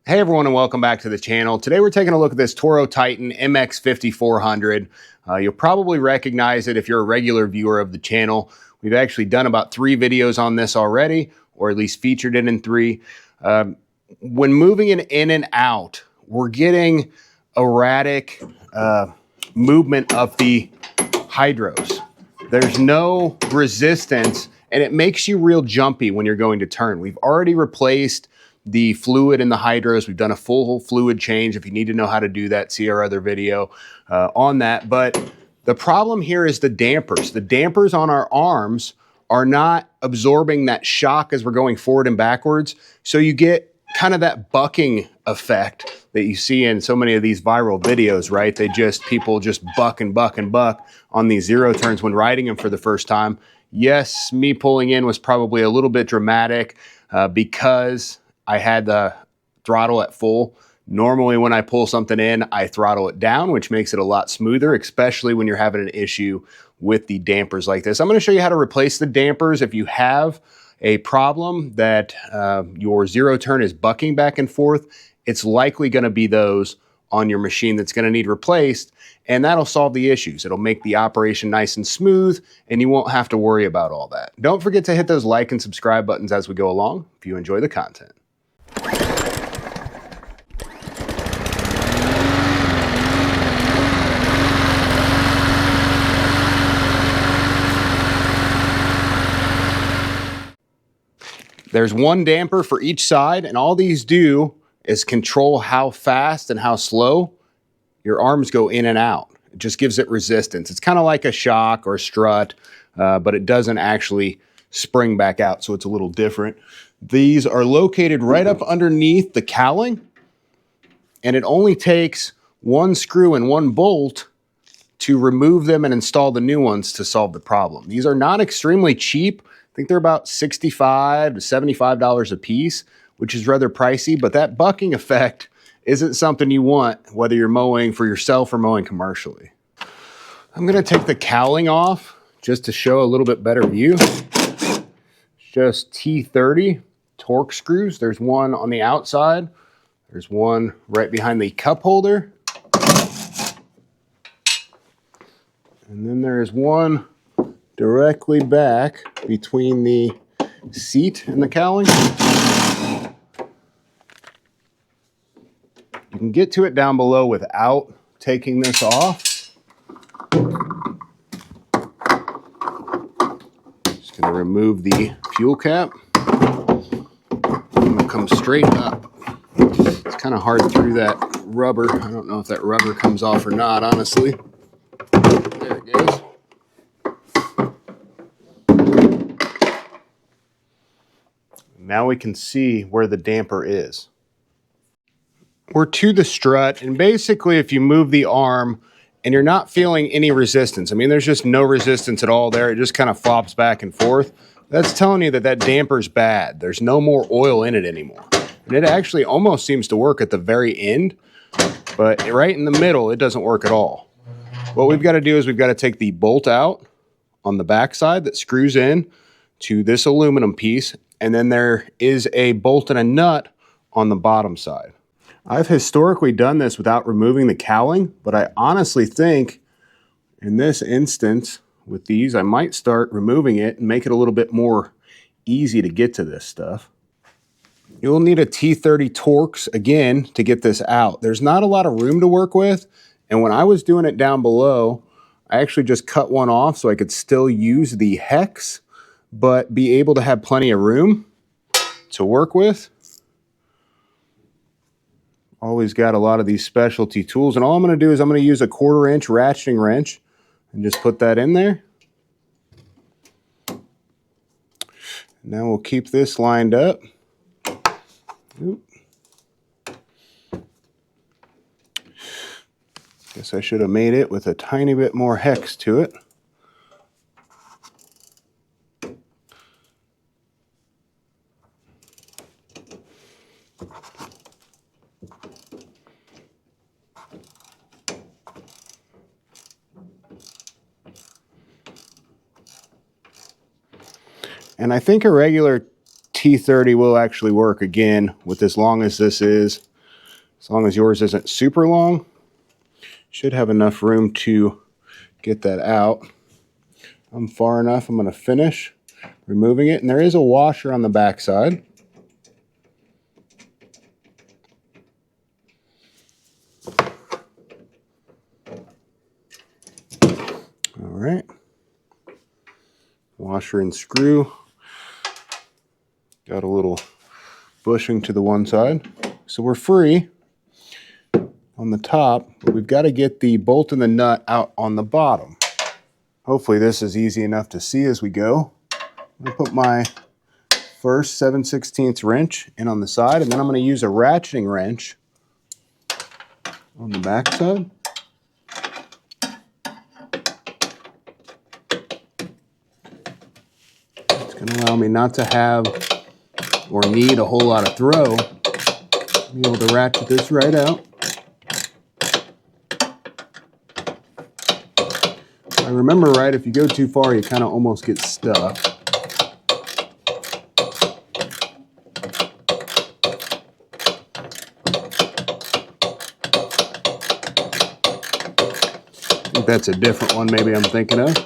Hey everyone, and welcome back to the channel. Today we're taking a look at this Toro Titan MX5400. You'll probably recognize it if you're a regular viewer of the channel. We've actually done about 3 videos on this already, or at least featured it in 3. When moving it in and out, we're getting erratic movement of the hydros. There's no resistance, and it makes you real jumpy when you're going to turn. We've already replaced the fluid in the hydros. We've done a full fluid change. If you need to know how to do that, see our other video on that. But the problem here is the dampers. The dampers on our arms are not absorbing that shock as we're going forward and backwards. So you get kind of that bucking effect that you see in so many of these viral videos, right? People just buck and buck and buck on these zero turns when riding them for the first time. Yes, me pulling in was probably a little bit dramatic because I had the throttle at full. Normally when I pull something in, I throttle it down, which makes it a lot smoother, especially when you're having an issue with the dampers like this. I'm going to show you how to replace the dampers. If you have a problem that your zero turn is bucking back and forth, it's likely going to be those on your machine that's going to need replaced, and that'll solve the issues. It'll make the operation nice and smooth, and you won't have to worry about all that. Don't forget to hit those like and subscribe buttons as we go along if you enjoy the content. There's one damper for each side, and all these do is control how fast and how slow your arms go in and out. It just gives it resistance. It's kind of like a shock or a strut, but it doesn't actually spring back out, so it's a little different. These are located right up underneath the cowling, and it only takes one screw and one bolt to remove them and install the new ones to solve the problem. These are not extremely cheap. I think they're about $65 to $75 a piece, which is rather pricey, but that bucking effect isn't something you want whether you're mowing for yourself or mowing commercially. I'm going to take the cowling off just to show a little bit better view. Just T30 Torx screws. There's one on the outside. There's one right behind the cup holder. And then there's one directly back between the seat and the cowling. You can get to it down below without taking this off. Just going to remove the fuel cap. And it'll come straight up. It's kind of hard through that rubber. I don't know if that rubber comes off or not, honestly. There it goes. Now we can see where the damper is. We're to the strut, and basically if you move the arm and you're not feeling any resistance, I mean there's just no resistance at all there, it just kind of flops back and forth, that's telling you that that damper's bad. There's no more oil in it anymore. And it actually almost seems to work at the very end, but right in the middle it doesn't work at all. What we've got to do is we've got to take the bolt out on the back side that screws in to this aluminum piece, and then there is a bolt and a nut on the bottom side. I've historically done this without removing the cowling, but I honestly think in this instance with these, I might start removing it and make it a little bit more easy to get to this stuff. You'll need a T30 Torx again to get this out. There's not a lot of room to work with, and when I was doing it down below, I actually just cut one off so I could still use the hex, but be able to have plenty of room to work with. Always got a lot of these specialty tools, and all I'm going to do is I'm going to use a 1/4 inch ratcheting wrench and just put that in there. Now we'll keep this lined up. Oop. Guess I should have made it with a tiny bit more hex to it. And I think a regular T30 will actually work again with as long as this is As long as yours isn't super long, should have enough room to get that out. I'm far enough. I'm going to finish removing it. And there is a washer on the back side. All right. Washer and screw. Got a little bushing to the one side. So we're free on the top, but we've got to get the bolt and the nut out on the bottom. Hopefully this is easy enough to see as we go. I'm going to put my first 7/16 wrench in on the side, and then I'm going to use a ratcheting wrench on the back side. It's going to allow me not to have or need a whole lot of throw. Be able to ratchet this right out. If I remember right, if you go too far, you kind of almost get stuck. I think that's a different one maybe I'm thinking of.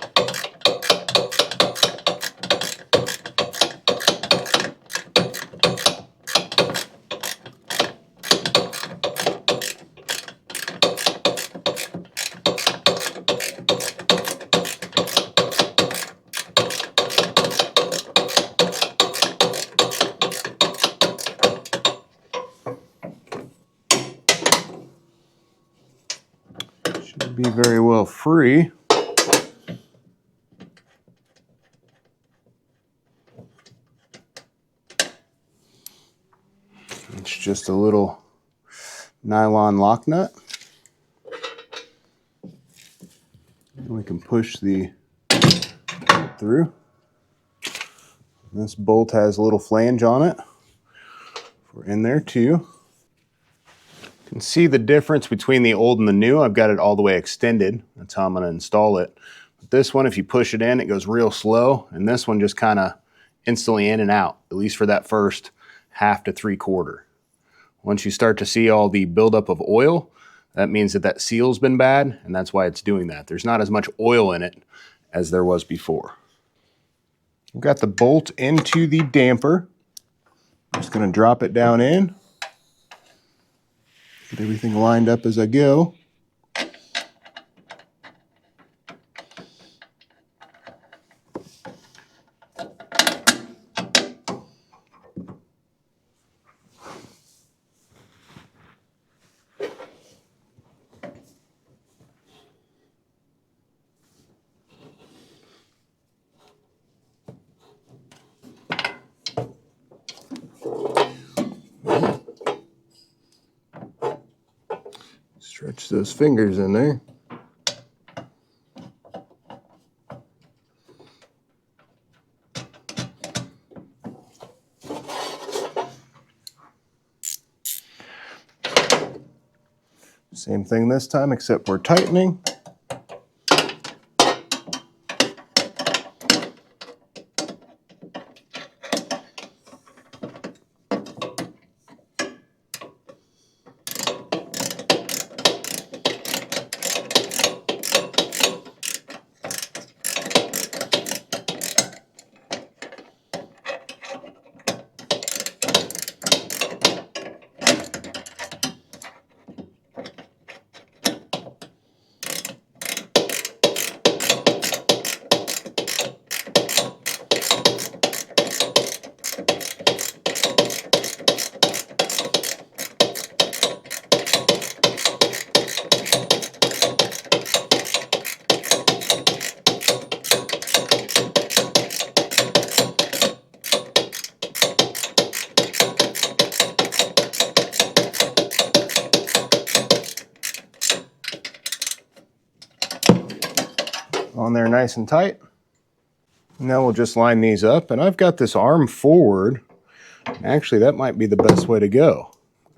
Should be very well free. It's just a little nylon lock nut. And we can push the bolt through. This bolt has a little flange on it. We're in there too. You can see the difference between the old and the new. I've got it all the way extended. That's how I'm going to install it. But this one, if you push it in, it goes real slow. And this one just kind of instantly in and out, at least for that first 1/2 to 3/4. Once you start to see all the buildup of oil, that means that that seal's been bad, and that's why it's doing that. There's not as much oil in it as there was before. We've got the bolt into the damper. I'm just going to drop it down in. Get everything lined up as I go. Stretch those fingers in there. Same thing this time, except we're tightening. On there nice and tight. Now we'll just line these up, and I've got this arm forward. Actually, that might be the best way to go.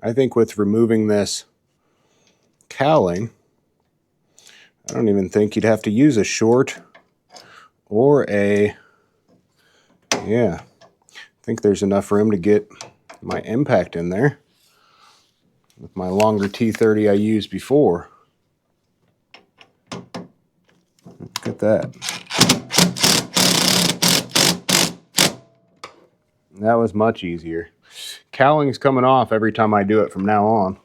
I think with removing this cowling, I don't even think you'd have to use a short or a, yeah, I think there's enough room to get my impact in there. with my longer T30 I used before. Look at that. That was much easier. Cowling's coming off every time I do it from now on.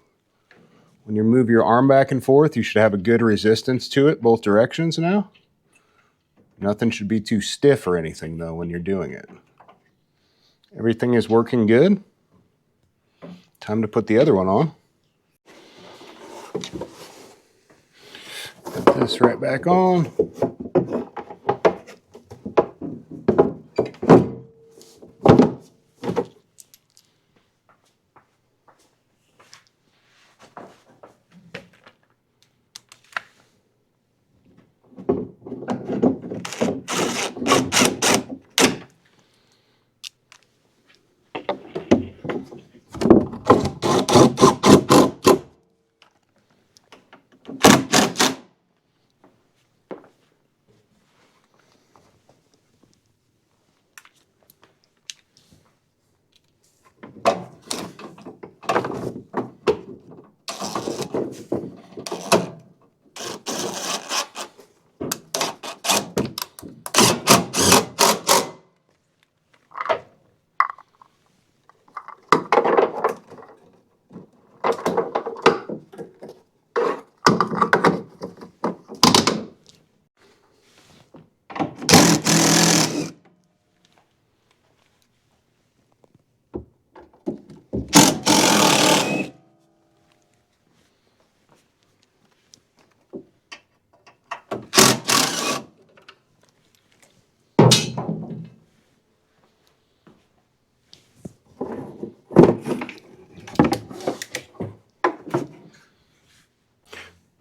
When you move your arm back and forth, you should have a good resistance to it both directions now. Nothing should be too stiff or anything though when you're doing it. Everything is working good. Time to put the other one on. Put this right back on.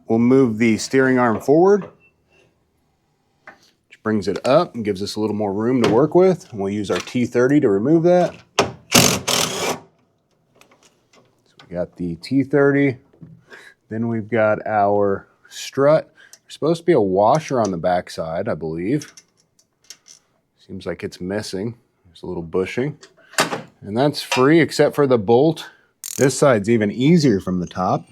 We'll move the steering arm forward, which brings it up and gives us a little more room to work with. And we'll use our T30 to remove that. So we got the T30. Then we've got our strut. There's supposed to be a washer on the back side, I believe. Seems like it's missing. There's a little bushing. And that's free except for the bolt. This side's even easier from the top.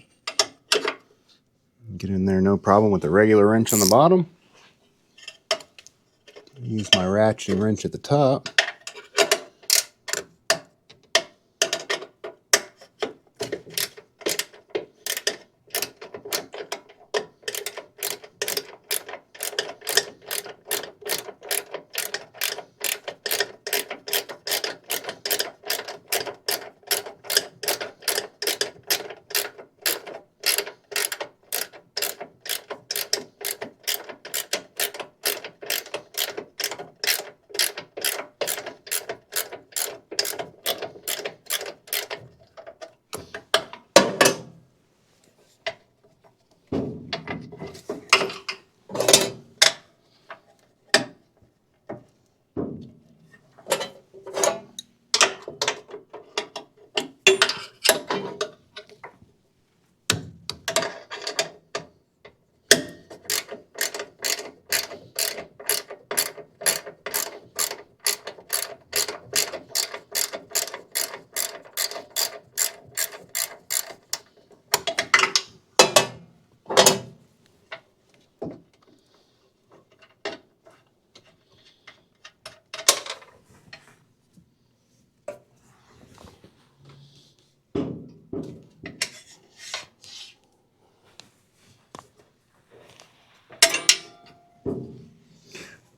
Get in there no problem with the regular wrench on the bottom. Use my ratcheting wrench at the top.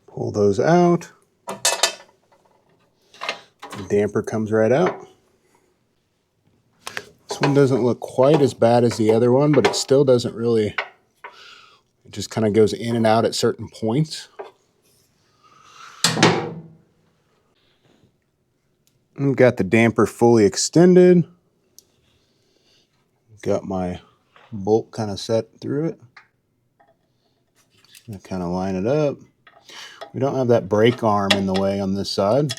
Pull those out. The damper comes right out. This one doesn't look quite as bad as the other one, but it still doesn't really, it just kind of goes in and out at certain points. I've got the damper fully extended. Got my bolt kind of set through it. I kind of line it up. We don't have that brake arm in the way on this side.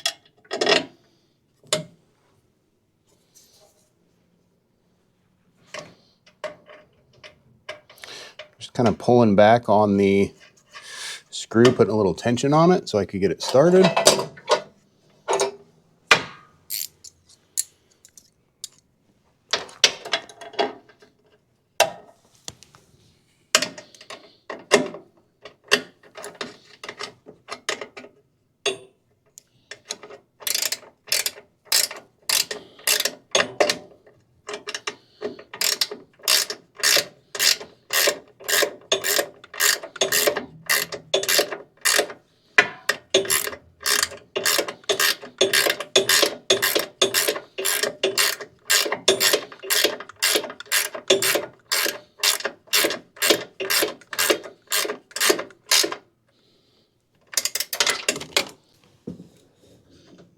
Just kind of pulling back on the screw, putting a little tension on it so I could get it started.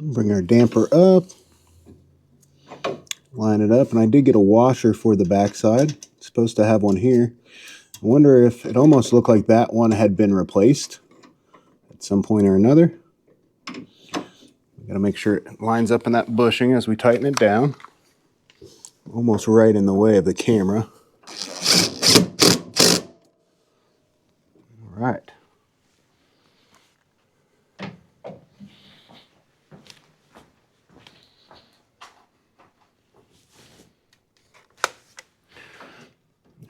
Bring our damper up, line it up, and I did get a washer for the backside. It's supposed to have one here. I wonder if it almost looked like that one had been replaced at some point or another. We gotta make sure it lines up in that bushing as we tighten it down. Almost right in the way of the camera. All right.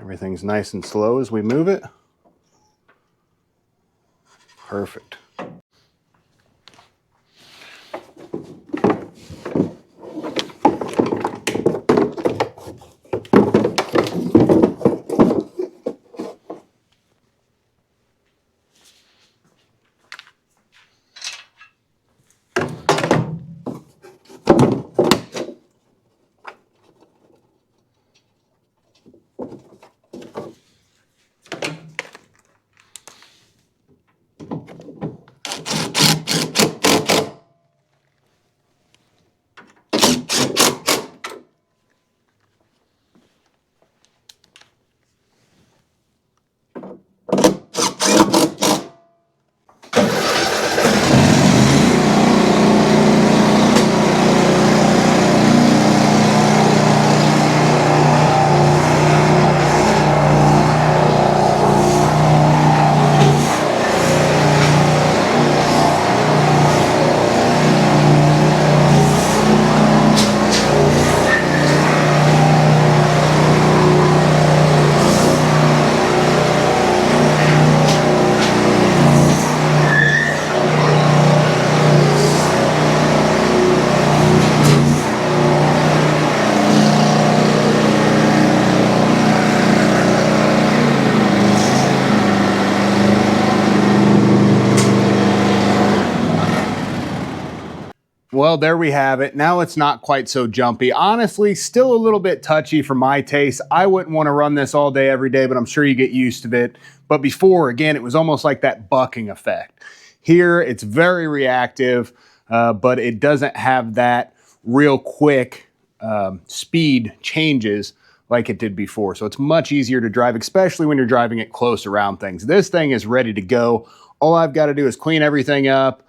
Everything's nice and slow as we move it. Perfect. Well, there we have it. Now it's not quite so jumpy. Honestly, still a little bit touchy for my taste. I wouldn't want to run this all day, every day, but I'm sure you get used to it. But before, again, it was almost like that bucking effect. Here, it's very reactive, but it doesn't have that real quick speed changes like it did before. So it's much easier to drive, especially when you're driving it close around things. This thing is ready to go. All I've got to do is clean everything up,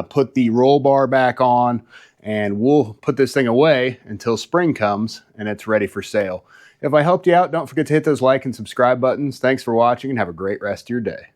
put the roll bar back on, and we'll put this thing away until spring comes and it's ready for sale. If I helped you out, don't forget to hit those like and subscribe buttons. Thanks for watching and have a great rest of your day.